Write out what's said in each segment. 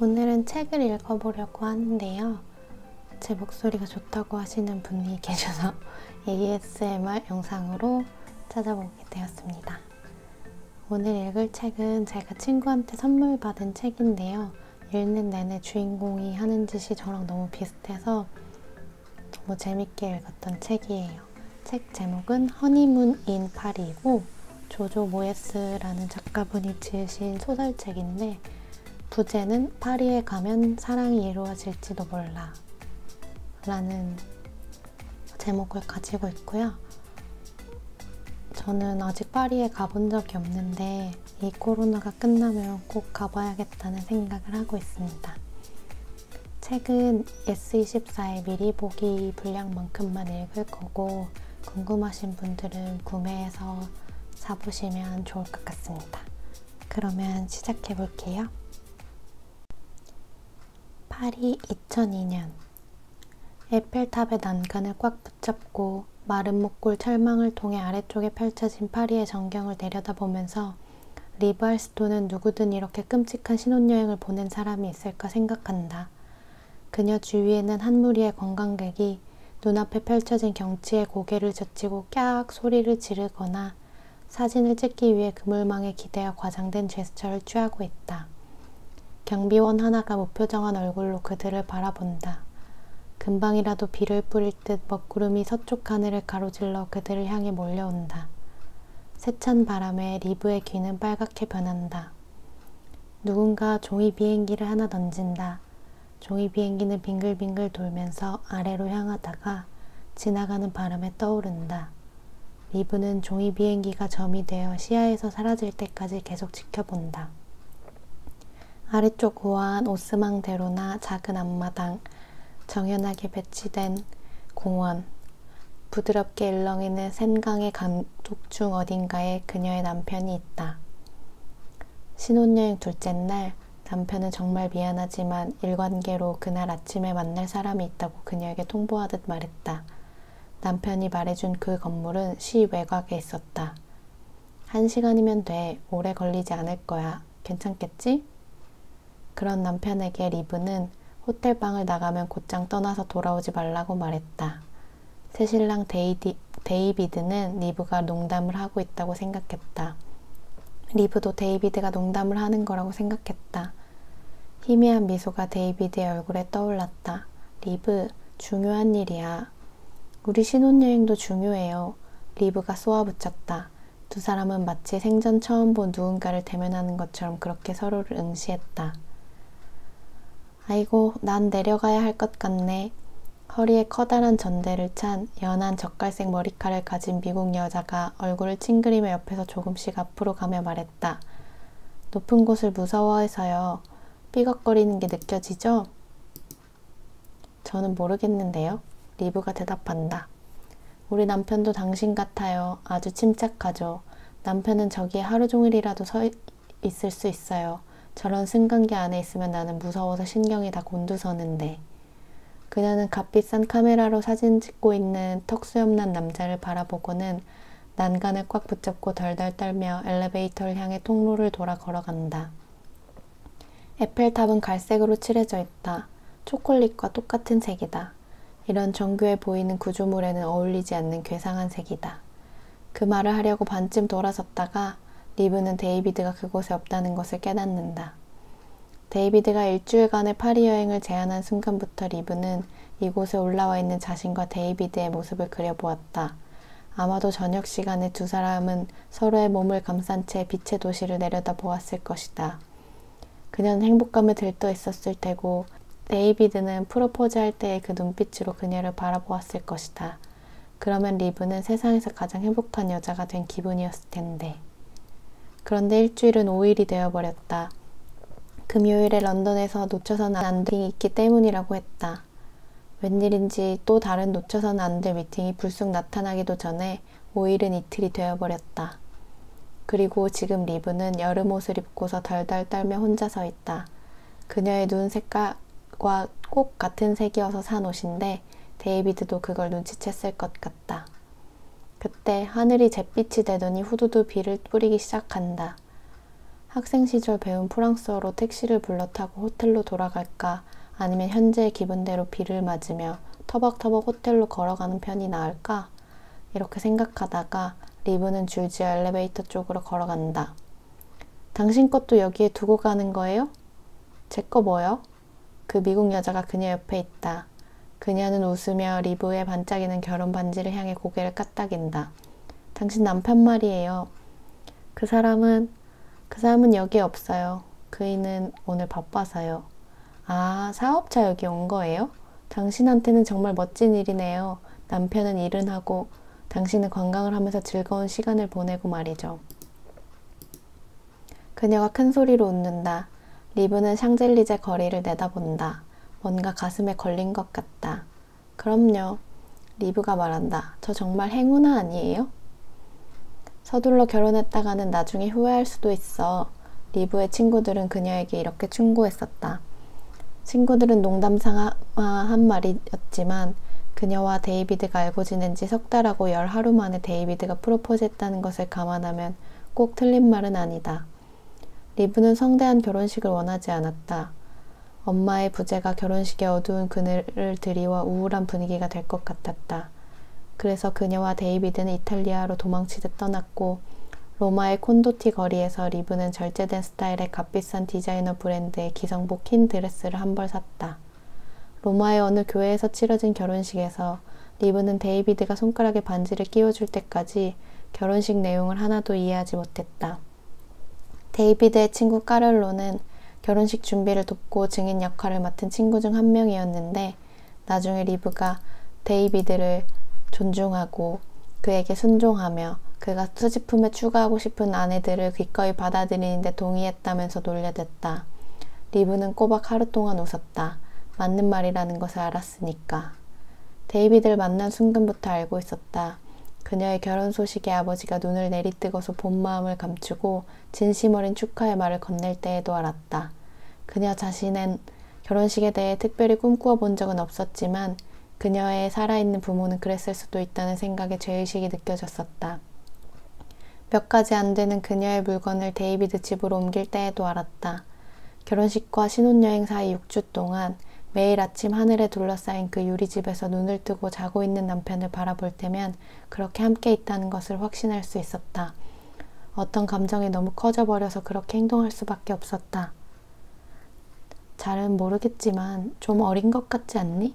오늘은 책을 읽어보려고 하는데요. 제 목소리가 좋다고 하시는 분이 계셔서 ASMR 영상으로 찾아보게 되었습니다. 오늘 읽을 책은 제가 친구한테 선물 받은 책인데요. 읽는 내내 주인공이 하는 짓이 저랑 너무 비슷해서 너무 재밌게 읽었던 책이에요. 책 제목은 허니문 인 파리이고 조조 모예스라는 작가분이 지으신 소설책인데 부제는 파리에 가면 사랑이 이루어질지도 몰라 라는 제목을 가지고 있고요. 저는 아직 파리에 가본 적이 없는데 이 코로나가 끝나면 꼭 가봐야겠다는 생각을 하고 있습니다. 책은 S24의 미리 보기 분량만큼만 읽을 거고 궁금하신 분들은 구매해서 사보시면 좋을 것 같습니다. 그러면 시작해 볼게요. 파리 2002년 에펠탑의 난간을 꽉 붙잡고 마른 목골 철망을 통해 아래쪽에 펼쳐진 파리의 전경을 내려다보면서 리브 알스톤은 누구든 이렇게 끔찍한 신혼여행을 보낸 사람이 있을까 생각한다. 그녀 주위에는 한 무리의 관광객이 눈앞에 펼쳐진 경치에 고개를 젖히고 깍 소리를 지르거나 사진을 찍기 위해 그물망에 기대어 과장된 제스처를 취하고 있다. 경비원 하나가 무표정한 얼굴로 그들을 바라본다. 금방이라도 비를 뿌릴 듯 먹구름이 서쪽 하늘을 가로질러 그들을 향해 몰려온다. 세찬 바람에 리브의 귀는 빨갛게 변한다. 누군가 종이 비행기를 하나 던진다. 종이 비행기는 빙글빙글 돌면서 아래로 향하다가 지나가는 바람에 떠오른다. 리브는 종이 비행기가 점이 되어 시야에서 사라질 때까지 계속 지켜본다. 아래쪽 우아한 오스망대로나 작은 앞마당, 정연하게 배치된 공원, 부드럽게 일렁이는 샌강의 감독중 어딘가에 그녀의 남편이 있다. 신혼여행 둘째 날 남편은 정말 미안하지만 일관계로 그날 아침에 만날 사람이 있다고 그녀에게 통보하듯 말했다. 남편이 말해준 그 건물은 시 외곽에 있었다. 1시간이면 돼. 오래 걸리지 않을 거야. 괜찮겠지? 그런 남편에게 리브는 호텔방을 나가면 곧장 떠나서 돌아오지 말라고 말했다. 새신랑 데이비드는 리브가 농담을 하고 있다고 생각했다. 리브도 데이비드가 농담을 하는 거라고 생각했다. 희미한 미소가 데이비드의 얼굴에 떠올랐다. 리브, 중요한 일이야. 우리 신혼여행도 중요해요. 리브가 쏘아붙였다. 두 사람은 마치 생전 처음 본 누군가를 대면하는 것처럼 그렇게 서로를 응시했다. 아이고, 난 내려가야 할 것 같네. 허리에 커다란 전대를 찬 연한 젓갈색 머리칼을 가진 미국 여자가 얼굴을 찡그리며 옆에서 조금씩 앞으로 가며 말했다. 높은 곳을 무서워해서요. 삐걱거리는 게 느껴지죠? 저는 모르겠는데요. 리브가 대답한다. 우리 남편도 당신 같아요. 아주 침착하죠. 남편은 저기에 하루 종일이라도 서 있을 수 있어요. 저런 승강기 안에 있으면 나는 무서워서 신경이 다 곤두서는데. 그녀는 값비싼 카메라로 사진 찍고 있는 턱수염난 남자를 바라보고는 난간을 꽉 붙잡고 덜덜 떨며 엘리베이터를 향해 통로를 돌아 걸어간다. 에펠탑은 갈색으로 칠해져 있다. 초콜릿과 똑같은 색이다. 이런 정교해 보이는 구조물에는 어울리지 않는 괴상한 색이다. 그 말을 하려고 반쯤 돌아섰다가 리브는 데이비드가 그곳에 없다는 것을 깨닫는다. 데이비드가 일주일간의 파리 여행을 제안한 순간부터 리브는 이곳에 올라와 있는 자신과 데이비드의 모습을 그려보았다. 아마도 저녁 시간에 두 사람은 서로의 몸을 감싼 채 빛의 도시를 내려다보았을 것이다. 그녀는 행복감에 들떠 있었을 테고 데이비드는 프로포즈할 때의 그 눈빛으로 그녀를 바라보았을 것이다. 그러면 리브는 세상에서 가장 행복한 여자가 된 기분이었을 텐데. 그런데 일주일은 5일이 되어버렸다. 금요일에 런던에서 놓쳐서는 안 될 미팅이 있기 때문이라고 했다. 웬일인지 또 다른 놓쳐서는 안 될 미팅이 불쑥 나타나기도 전에 5일은 이틀이 되어버렸다. 그리고 지금 리브는 여름 옷을 입고서 덜덜 떨며 혼자 서 있다. 그녀의 눈 색깔과 꼭 같은 색이어서 산 옷인데 데이비드도 그걸 눈치챘을 것 같다. 그때 하늘이 잿빛이 되더니 후두두 비를 뿌리기 시작한다. 학생 시절 배운 프랑스어로 택시를 불러 타고 호텔로 돌아갈까? 아니면 현재의 기분대로 비를 맞으며 터벅터벅 호텔로 걸어가는 편이 나을까? 이렇게 생각하다가 리브는 줄지어 엘리베이터 쪽으로 걸어간다. 당신 것도 여기에 두고 가는 거예요? 제 거 뭐요? 그 미국 여자가 그녀 옆에 있다. 그녀는 웃으며 리브의 반짝이는 결혼 반지를 향해 고개를 까딱인다. 당신 남편 말이에요. 그 사람은 여기에 없어요. 그이는 오늘 바빠서요. 아, 사업차 여기 온 거예요? 당신한테는 정말 멋진 일이네요. 남편은 일은 하고 당신은 관광을 하면서 즐거운 시간을 보내고 말이죠. 그녀가 큰 소리로 웃는다. 리브는 샹젤리제 거리를 내다본다. 뭔가 가슴에 걸린 것 같다. 그럼요. 리브가 말한다. 저 정말 행운아 아니에요? 서둘러 결혼했다가는 나중에 후회할 수도 있어. 리브의 친구들은 그녀에게 이렇게 충고했었다. 친구들은 농담삼아 한 말이었지만 그녀와 데이비드가 알고 지낸 지 석 달하고 열 하루 만에 데이비드가 프로포즈했다는 것을 감안하면 꼭 틀린 말은 아니다. 리브는 성대한 결혼식을 원하지 않았다. 엄마의 부재가 결혼식에 어두운 그늘을 드리워 우울한 분위기가 될 것 같았다. 그래서 그녀와 데이비드는 이탈리아로 도망치듯 떠났고 로마의 콘도티 거리에서 리브는 절제된 스타일의 값비싼 디자이너 브랜드의 기성복 흰 드레스를 한 벌 샀다. 로마의 어느 교회에서 치러진 결혼식에서 리브는 데이비드가 손가락에 반지를 끼워줄 때까지 결혼식 내용을 하나도 이해하지 못했다. 데이비드의 친구 까를로는 결혼식 준비를 돕고 증인 역할을 맡은 친구 중 한 명이었는데 나중에 리브가 데이비드를 존중하고 그에게 순종하며 그가 수집품에 추가하고 싶은 아내들을 기꺼이 받아들이는데 동의했다면서 놀려댔다. 리브는 꼬박 하루 동안 웃었다. 맞는 말이라는 것을 알았으니까. 데이비드를 만난 순간부터 알고 있었다. 그녀의 결혼 소식에 아버지가 눈을 내리뜨고서 본 마음을 감추고 진심 어린 축하의 말을 건넬 때에도 알았다. 그녀 자신은 결혼식에 대해 특별히 꿈꾸어 본 적은 없었지만 그녀의 살아있는 부모는 그랬을 수도 있다는 생각에 죄의식이 느껴졌었다. 몇 가지 안 되는 그녀의 물건을 데이비드 집으로 옮길 때에도 알았다. 결혼식과 신혼여행 사이 6주 동안 매일 아침 하늘에 둘러싸인 그 유리집에서 눈을 뜨고 자고 있는 남편을 바라볼 때면 그렇게 함께 있다는 것을 확신할 수 있었다. 어떤 감정이 너무 커져버려서 그렇게 행동할 수밖에 없었다. 잘은 모르겠지만 좀 어린 것 같지 않니?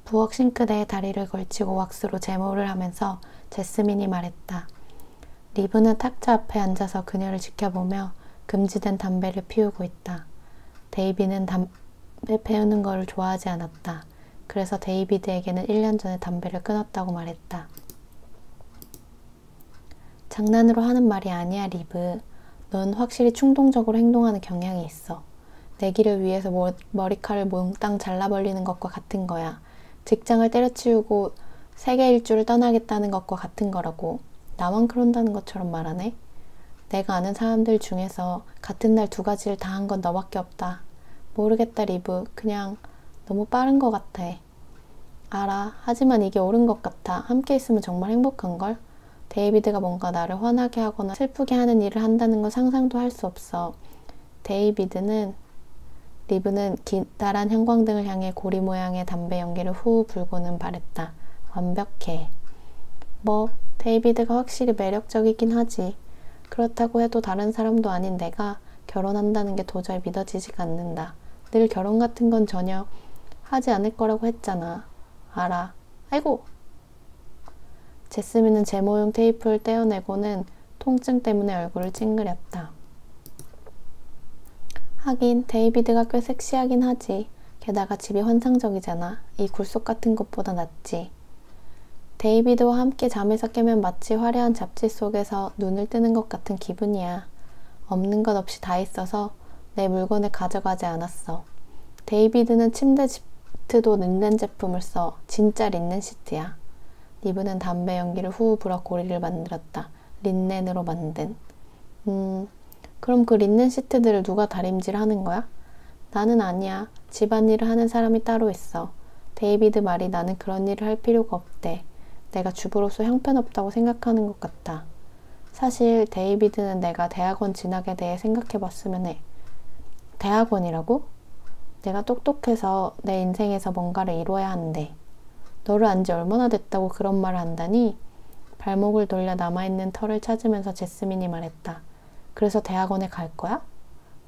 부엌 싱크대에 다리를 걸치고 왁스로 제모를 하면서 제스민이 말했다. 리브는 탁자 앞에 앉아서 그녀를 지켜보며 금지된 담배를 피우고 있다. 데이비는 담배 피우는 것을 좋아하지 않았다. 그래서 데이비드에게는 1년 전에 담배를 끊었다고 말했다. 장난으로 하는 말이 아니야, 리브. 넌 확실히 충동적으로 행동하는 경향이 있어. 내기를 위해서 머리칼을 몽땅 잘라버리는 것과 같은 거야. 직장을 때려치우고 세계 일주를 떠나겠다는 것과 같은 거라고. 나만 그런다는 것처럼 말하네. 내가 아는 사람들 중에서 같은 날 2가지를 다 한 건 너밖에 없다. 모르겠다, 리브. 그냥 너무 빠른 것 같아. 알아. 하지만 이게 옳은 것 같아. 함께 있으면 정말 행복한걸? 데이비드가 뭔가 나를 화나게 하거나 슬프게 하는 일을 한다는 건 상상도 할 수 없어. 리브는 기다란 형광등을 향해 고리 모양의 담배 연기를 후 불고는 말했다. 완벽해. 뭐, 데이비드가 확실히 매력적이긴 하지. 그렇다고 해도 다른 사람도 아닌 내가 결혼한다는 게 도저히 믿어지지가 않는다. 늘 결혼 같은 건 전혀 하지 않을 거라고 했잖아. 알아. 아이고! 제스민은 제모용 테이프를 떼어내고는 통증 때문에 얼굴을 찡그렸다. 하긴 데이비드가 꽤 섹시하긴 하지. 게다가 집이 환상적이잖아. 이 굴속 같은 것보다 낫지. 데이비드와 함께 잠에서 깨면 마치 화려한 잡지 속에서 눈을 뜨는 것 같은 기분이야. 없는 것 없이 다 있어서 내 물건을 가져가지 않았어. 데이비드는 침대 시트도 린넨 제품을 써. 진짜 린넨 시트야. 리브는 담배 연기를 후 불어 고리를 만들었다. 린넨으로 만든. 그럼 그 린넨 시트들을 누가 다림질 하는 거야? 나는 아니야. 집안일을 하는 사람이 따로 있어. 데이비드 말이 나는 그런 일을 할 필요가 없대. 내가 주부로서 형편없다고 생각하는 것 같다. 사실 데이비드는 내가 대학원 진학에 대해 생각해봤으면 해. 대학원이라고? 내가 똑똑해서 내 인생에서 뭔가를 이루어야 한대. 너를 안 지 얼마나 됐다고 그런 말을 한다니? 발목을 돌려 남아있는 털을 찾으면서 제스민이 말했다. 그래서 대학원에 갈 거야?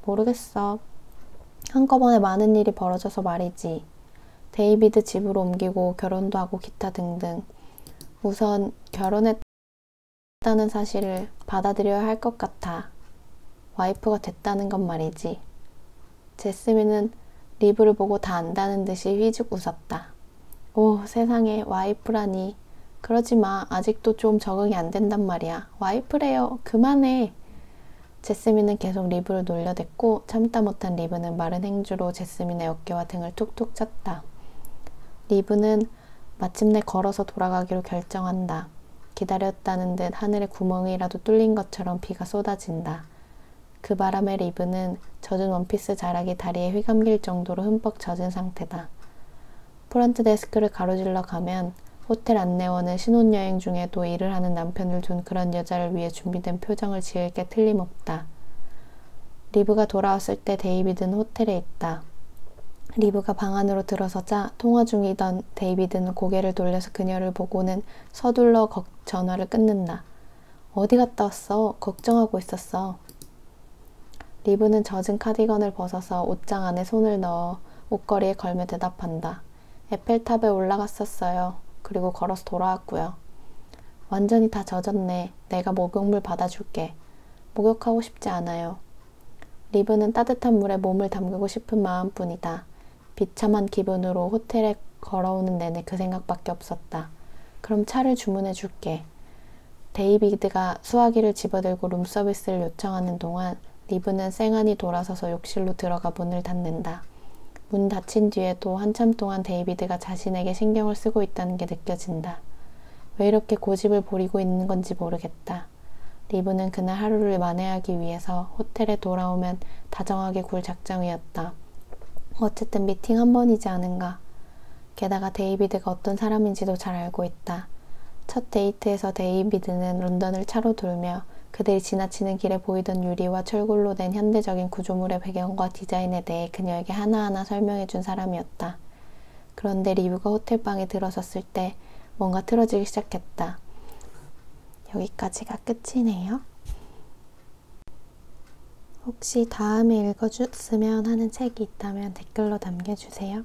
모르겠어. 한꺼번에 많은 일이 벌어져서 말이지. 데이비드 집으로 옮기고 결혼도 하고 기타 등등. 우선 결혼했다는 사실을 받아들여야 할 것 같아. 와이프가 됐다는 건 말이지. 제스민은 리브를 보고 다 안다는 듯이 휘죽 웃었다. 오, 세상에, 와이프라니. 그러지 마. 아직도 좀 적응이 안 된단 말이야. 와이프래요. 그만해. 제스민은 계속 리브를 놀려댔고 참다 못한 리브는 마른 행주로 제스민의 어깨와 등을 툭툭 쳤다. 리브는 마침내 걸어서 돌아가기로 결정한다. 기다렸다는 듯 하늘에 구멍이라도 뚫린 것처럼 비가 쏟아진다. 그 바람에 리브는 젖은 원피스 자락이 다리에 휘감길 정도로 흠뻑 젖은 상태다. 프런트 데스크를 가로질러 가면 호텔 안내원은 신혼여행 중에도 일을 하는 남편을 둔 그런 여자를 위해 준비된 표정을 지을 게 틀림없다. 리브가 돌아왔을 때 데이비드는 호텔에 있다. 리브가 방 안으로 들어서자 통화 중이던 데이비드는 고개를 돌려서 그녀를 보고는 서둘러 전화를 끊는다. 어디 갔다 왔어? 걱정하고 있었어. 리브는 젖은 카디건을 벗어서 옷장 안에 손을 넣어 옷걸이에 걸며 대답한다. 에펠탑에 올라갔었어요. 그리고 걸어서 돌아왔고요. 완전히 다 젖었네. 내가 목욕물 받아줄게. 목욕하고 싶지 않아요. 리브는 따뜻한 물에 몸을 담그고 싶은 마음뿐이다. 비참한 기분으로 호텔에 걸어오는 내내 그 생각밖에 없었다. 그럼 차를 주문해 줄게. 데이비드가 수화기를 집어들고 룸서비스를 요청하는 동안 리브는 쌩안이 돌아서서 욕실로 들어가 문을 닫는다. 문 닫힌 뒤에도 한참 동안 데이비드가 자신에게 신경을 쓰고 있다는 게 느껴진다. 왜 이렇게 고집을 부리고 있는 건지 모르겠다. 리브는 그날 하루를 만회하기 위해서 호텔에 돌아오면 다정하게 굴 작정이었다. 어쨌든 미팅 한 번이지 않은가. 게다가 데이비드가 어떤 사람인지도 잘 알고 있다. 첫 데이트에서 데이비드는 런던을 차로 돌며 그들이 지나치는 길에 보이던 유리와 철골로 된 현대적인 구조물의 배경과 디자인에 대해 그녀에게 하나하나 설명해준 사람이었다. 그런데 리브가 호텔방에 들어섰을 때 뭔가 틀어지기 시작했다. 여기까지가 끝이네요. 혹시 다음에 읽어줬으면 하는 책이 있다면 댓글로 남겨주세요.